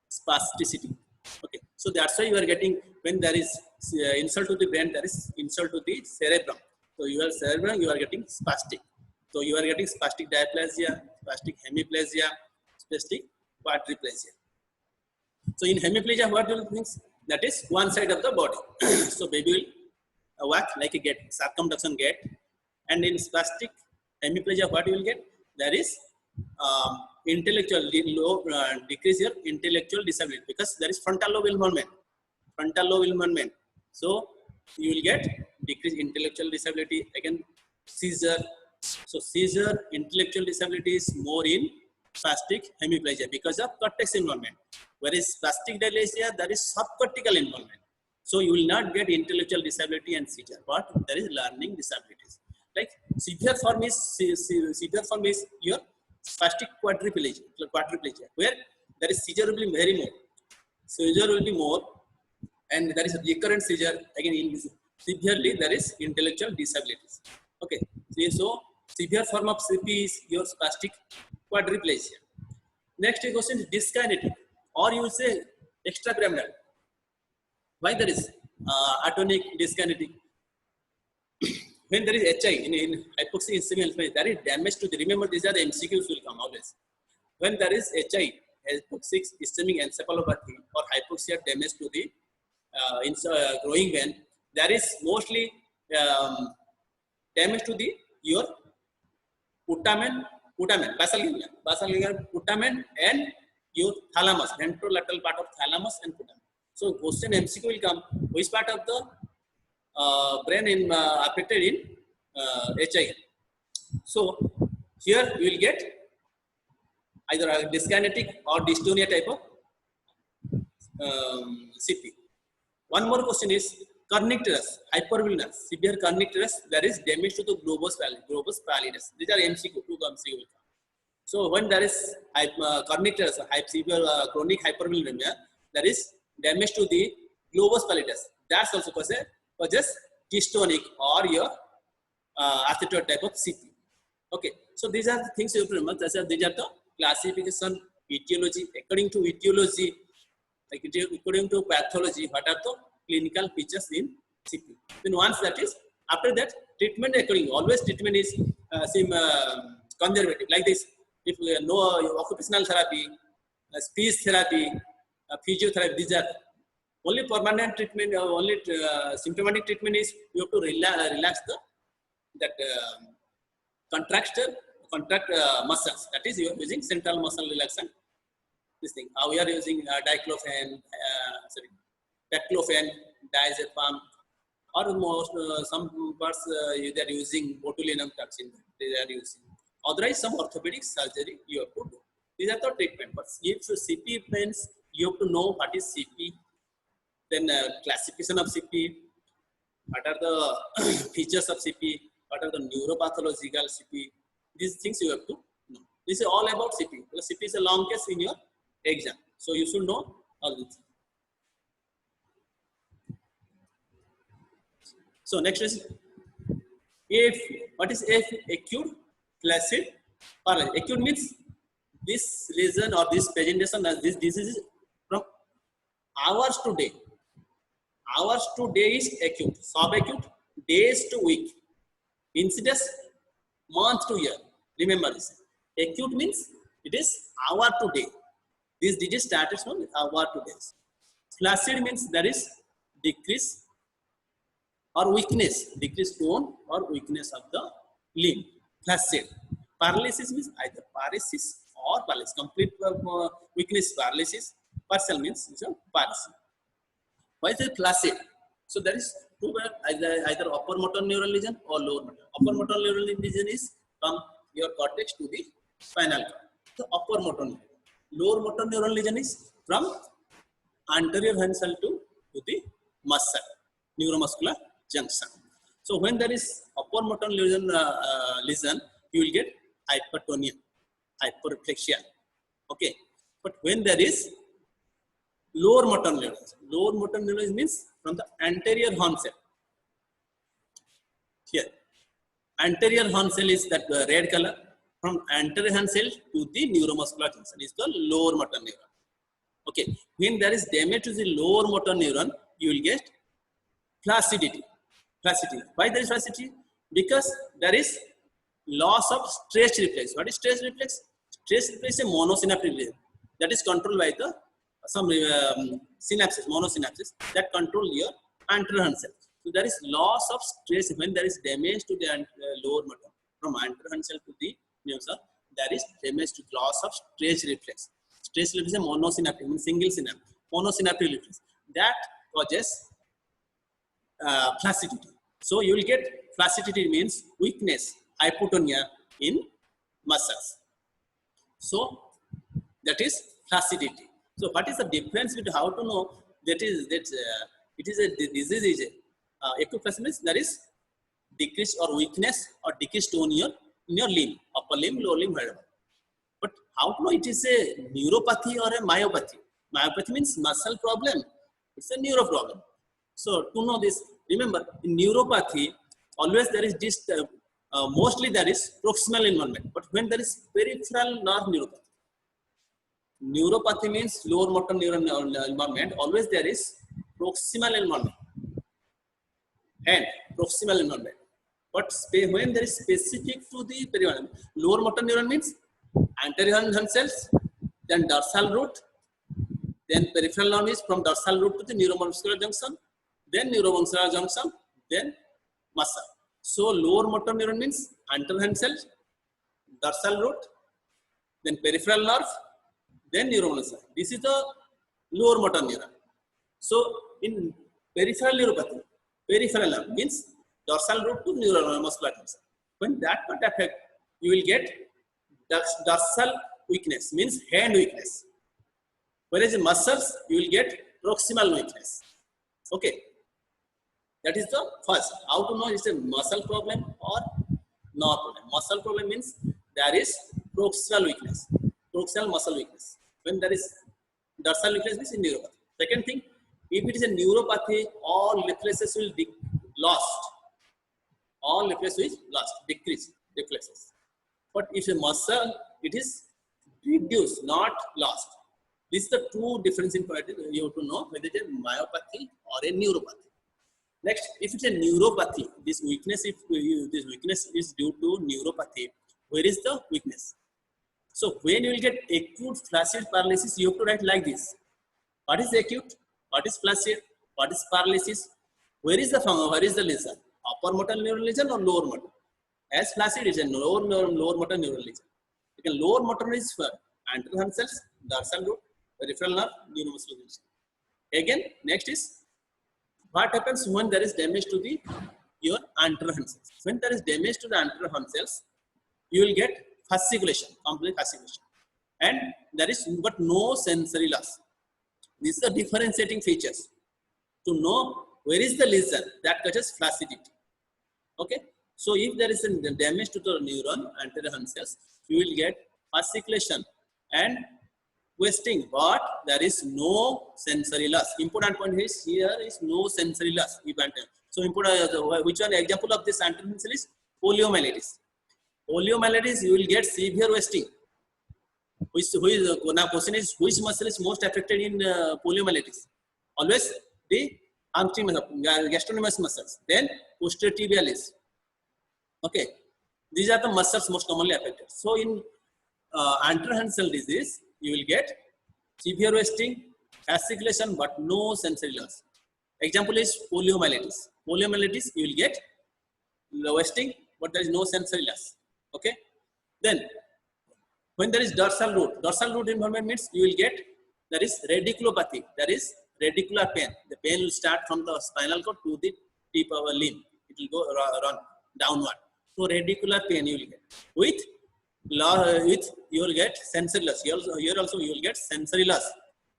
spasticity. Okay, so that's why you are getting when there is insult to the brain, there is insult to the cerebrum. So your cerebrum, you are getting spastic. So you are getting spastic diplegia, spastic hemiplegia, spastic quadriplegia. So in hemiplegia, what do you think? That is one side of the body. So baby will walk like a gate, circumduction gate. And in spastic hemiplegia, what you will get? There is intellectual decrease your intellectual disability because there is frontal lobe involvement. So you will get decreased intellectual disability, again seizure. So seizure, intellectual disability is more in spastic hemiplegia because of cortex involvement. Whereas spastic diplegia, there is subcortical involvement. So you will not get intellectual disability and seizure, but there is learning disabilities. Like severe form is your spastic quadriplegia, where there is seizure will be very more. Seizure will be more, and there is a recurrent seizure. Again, in severely there is intellectual disabilities. Okay, so severe form of CP is your spastic quadriplegia. Next question is dyskinetic, or you say extrapyramidal. Why there is atonic dyskinetic? When there is HI in hypoxia ischemia, there is damage to the. Remember, these are the MCQs will come always. When there is HI, hypoxic ischemic encephalopathy or hypoxia damage to the growing vein, there is mostly damage to the your basal ganglia, putamen, and your thalamus, ventrolateral part of thalamus and putamen. So question MCQ will come, which part of the brain in affected in HI. So here you will get either a dyskinetic or dystonia type of CP. One more question is kernicterus, hyperbilinear, severe kernicterus. There is damage to the globus pallidus. These are MCQ, two MCQ will come. So when there is kernicterus, severe chronic hyperbilinemia, there is damage to the globus pallidus. That's also causes dystonic or your acetoid type of CP. Okay, so these are the things you have to remember. These are the classification, etiology. According to etiology, like according to pathology, what are the clinical features in CP? Then once that is, after that, treatment according. Always treatment is conservative. Like this, if no occupational therapy, speech therapy, physiotherapy, these are only permanent treatment. Only symptomatic treatment is you have to relax that contract muscles. That is, you are using central muscle relaxant. This thing. We are using diclofenac, baclofen, diazepam, or most some parts they are using botulinum toxin. They are using. Otherwise, some orthopedic surgery you have to do. These are the treatment. But if CP means you have to know what is CP, then classification of CP, what are the features of CP, what are the neuropathological CP. These things you have to know. This is all about CP. Because CP is a long case in your exam, so you should know all this. So next is AF. What is AF? Acute flaccid paralysis. Acute means this lesion or this presentation as this disease is from hours to day. Hours to day is acute. Subacute, days to week. Incidence, month to year. Remember this. Acute means it is hour to day. This disease started from hour to days. Flaccid means there is decrease or weakness, decreased tone or weakness of the limb. Flaccid. Paralysis means either paresis or paralysis. Complete weakness, paralysis. Partial means paralysis. Why is it flaccid? So there is two, either upper motor neural lesion or lower motor. Upper motor neural lesion is from your cortex to the spinal cord. The upper motor neuron. Lower motor neural lesion is from anterior hinge cell to the muscle, neuromuscular junction. So when there is upper motor lesion, you will get hypertonia, hyperreflexia. Okay, but when there is lower motor neuron means from the anterior horn cell. Here, anterior horn cell is that red color. From anterior horn cell to the neuromuscular junction is the lower motor neuron. Okay, when there is damage to the lower motor neuron, you will get flaccidity. Why there is flaccidity? Because there is loss of stress reflex. What is stress reflex? Stress reflex is a monosynaptic reflex that is controlled by the some synapses, monosynapses that control your anterior horn cell. So there is loss of stress when there is damage to the lower motor from anterior horn cell to the neuron. There is damage to loss of stress reflex. Stress reflex is a monosynaptic, means single synapse. Monosynaptic reflex that causes flaccidity. So you will get flaccidity means weakness, hypotonia in muscles. So that is flaccidity. So what is the difference between how to know that is that it is a disease? Acute flaccidity means there is decrease or weakness or decreased tone in your limb, upper limb, lower limb, whatever. But how to know it is a neuropathy or a myopathy? Myopathy means muscle problem. It's a neuro problem. So to know this, remember in neuropathy, always there is this, mostly there is proximal involvement. But when there is peripheral nerve neuropathy means lower motor neuron involvement, always there is proximal involvement and proximal involvement. But when there is specific to the peripheral, lower motor neuron means anterior horn cells, then dorsal root, then peripheral nerve is from dorsal root to the neuromuscular junction, then neuromuscular junction, then muscle. So lower motor neuron means anterior horn cells, dorsal root, then peripheral nerve, then neuromuscular. This is the lower motor neuron. So in peripheral neuropathy, peripheral nerve means dorsal root to neuromuscular junction. When that part affect, you will get dorsal weakness, means hand weakness. Whereas in muscles, you will get proximal weakness. Okay. That is the first. How to know is a muscle problem or nerve problem. Muscle problem means there is proximal weakness, proximal muscle weakness. When there is dorsal weakness, means in neuropathy. Second thing, if it is a neuropathy, all reflexes will be lost. All reflexes will lost, decrease reflexes. But if a muscle, it is reduced, not lost. This is the two difference in you have to know whether it is a myopathy or a neuropathy. Next, if it's a neuropathy, this weakness, if this weakness is due to neuropathy, where is the weakness? So when you will get acute flaccid paralysis, you have to write like this. What is acute? What is flaccid? What is paralysis? Where is the function? Where is the lesion? Upper motor neural lesion or lower motor? As flaccid is a lower motor neural lesion. Again, lower motor is for anterior horn cells, dorsal root, peripheral nerve, neuromuscular junction. Again, next is what happens when there is damage to the your anterior horn cells. When there is damage to the anterior horn cells, you will get fasciculation, complete fasciculation, and there is but no sensory loss. These are differentiating features to know where is the lesion that causes flaccidity. Okay, so if there is a damage to the neuron, anterior horn cells, you will get fasciculation and wasting, but there is no sensory loss. Important point is here is no sensory loss. So important, which one example of this anterior horn cell is poliomyelitis. Poliomyelitis, you will get severe wasting. Now question is which muscle is most affected in poliomyelitis? Always the hamstring muscle, gastrocnemius muscles. Then posterior tibialis. Okay, these are the muscles most commonly affected. So in anterior horn cell disease, you will get severe wasting, fasciculation, but no sensory loss. Example is poliomyelitis. Poliomyelitis, you will get wasting, but there is no sensory loss. Okay. Then, when there is dorsal root involvement means you will get, there is radiculopathy. There is radicular pain. The pain will start from the spinal cord to the tip of a limb. It will go run downward. So radicular pain you will get. With you will get sensory loss. Here also you will get sensory loss.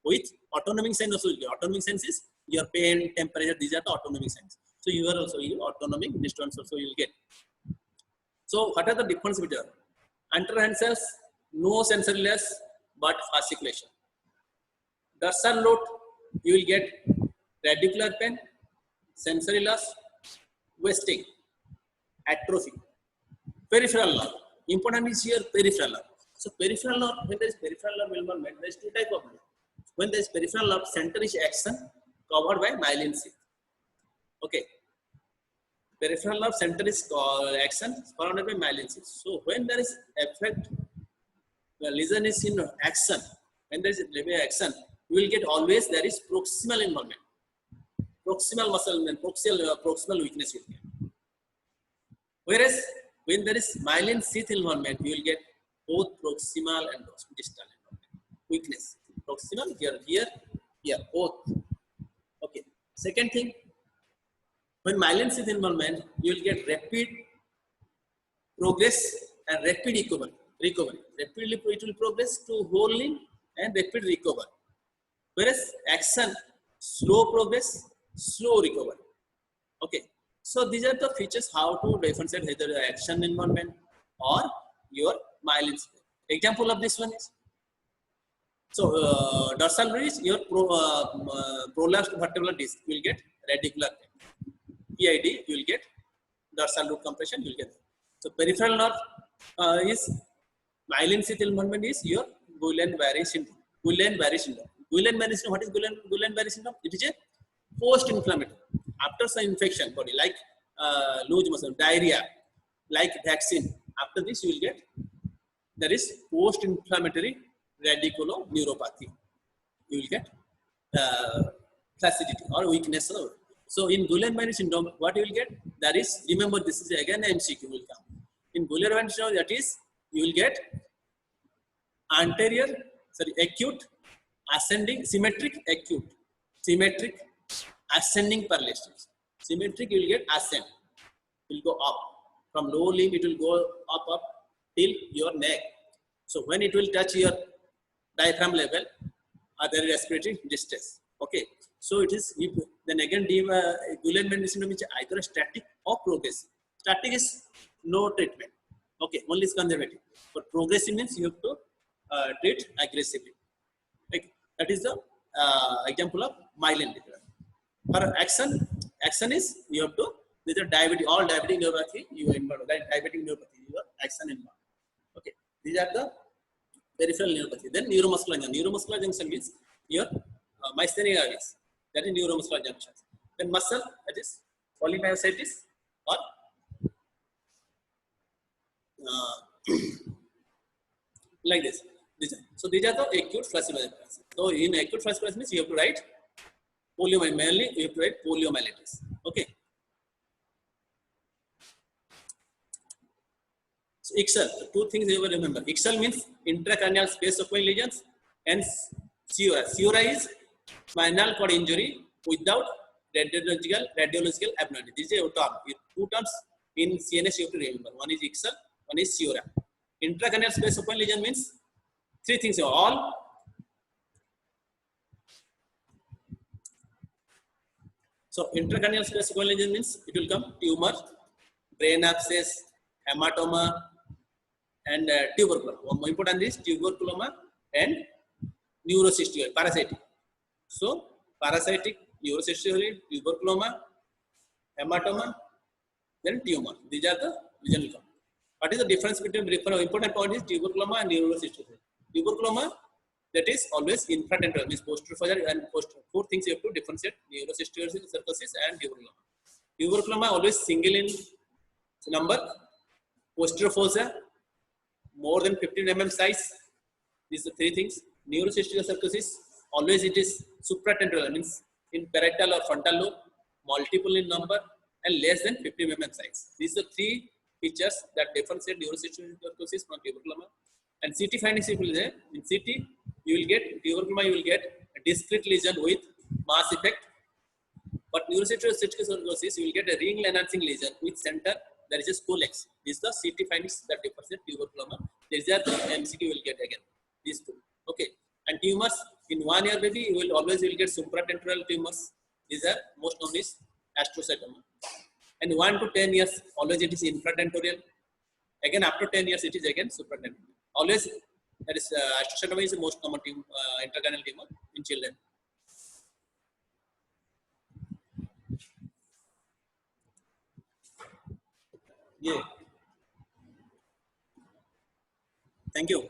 With autonomic sense also you will get. Autonomic sense is your pain, temperature. These are the autonomic sense. So you are also autonomic disturbance also you will get. So what are the difference between anterior horn cells? No sensory loss but fasciculation. Dorsal root you will get radicular pain, sensory loss, wasting, atrophy. Peripheral nerve. Important is here peripheral nerve. So peripheral nerve, when there is peripheral nerve involvement, there is two types of nerve. When there is peripheral nerve, center is axon covered by myelin sheath. Okay. Peripheral nerve center is axon surrounded by myelin sheath. So when there is effect, the lesion is in axon. When there is axon, you will get always there is proximal involvement. Proximal muscle and proximal weakness you will get. Whereas when there is myelin sheath involvement, you will get both proximal and distal involvement. Weakness. Proximal here, both. Okay. Second thing, when myelin sheath involvement, you will get rapid progress and rapid recovery. Rapidly it will progress to whole limb and rapid recovery. Whereas axon, slow progress, slow recovery. Okay. So these are the features how to differentiate either axon involvement or your myelin sheath. Example of this one is So dorsal root is your prolapsed vertebral disc. You will get radicular tear. PID, you will get dorsal root compression. You will get. So peripheral nerve is myelin-sheath involvement is your Guillain-Barré syndrome. Guillain-Barré syndrome. Guillain-Barré syndrome. What is Guillain-Barré syndrome? It is a post-inflammatory. After some infection, body like loose motion, diarrhea, like vaccine. After this, you will get there is post-inflammatory radiculoneuropathy. You will get flaccidity or weakness. So in Guillain-Barré syndrome, what you will get? That is, remember this is again MCQ will come. In Guillain-Barré syndrome, that is you will get acute, ascending, symmetric, acute, symmetric, ascending paralysis. Symmetric, you will get ascend, will go up from low limb, it will go up till your neck. So when it will touch your diaphragm level, there is respiratory distress. Okay, so it is then again Guillain-Barré syndrome is either static or progressive. Static is no treatment. Okay, only is conservative. But progressive means you have to treat aggressively. Okay, that is the example of myelin. For action is you have to with diabetic, all diabetic neuropathy you involve. Diabetic neuropathy, your action involved. Okay, these are the peripheral neuropathy. Then neuromuscular junction. Neuromuscular junction means your myasthenia gravis. That is neuromuscular junction. Then muscle, that is polymyositis or like this. So these are the acute flaccid. So in acute flaccid means you have to write poliomyelitis. Mainly you have to write poliomyelitis. Okay. So ICSL, two things you will remember. ICSL means intracranial space occupying lesions, and SIORA. SIORA is spinal cord injury without radiological abnormality. This is a term. Two terms in CNS you have to remember. One is ICSL, one is SIORA. Intracranial space occupying lesion means three things. All so intracranial space occupying lesion means it will come tumor, brain abscess, hematoma, and tuberculoma. More important is tuberculoma and neurocystial, parasitic. So parasitic, neurocystial, tuberculoma, hematoma, then tumor. These are the lesion. What is the difference between important point is tuberculoma and neurocystial? Tuberculoma, that is always infratemporal, means posterior and posterior. Four things you have to differentiate: neurocystial cirrhosis and tuberculoma. Tuberculoma always single in number, posterior fossa, more than 15 mm size. These are three things. Neurocystic cirrhosis, always it is supratemporal, means in parietal or frontal lobe, multiple in number, and less than 50 mm size. These are three features that differentiate neurocystic cirrhosis from tuberculoma. And CT findings you will there. In CT, you will get tuberculoma, you will get a discrete lesion with mass effect. But neurocystic cirrhosis, you will get a ring enhancing lesion with center. There is a scolex. These are the CT findings that differentiate tuberculoma. These are the MCQ you will get again. These two. Okay. And tumors in 1 year baby, you will always get supratemporal tumors. These are most known as astrocytoma. And 1 to 10 years, always it is infratemporal. Again, after 10 years, it is again supratemporal. Always that is astrocytoma is the most common intracranial tumor in children. Yeah. Thank you.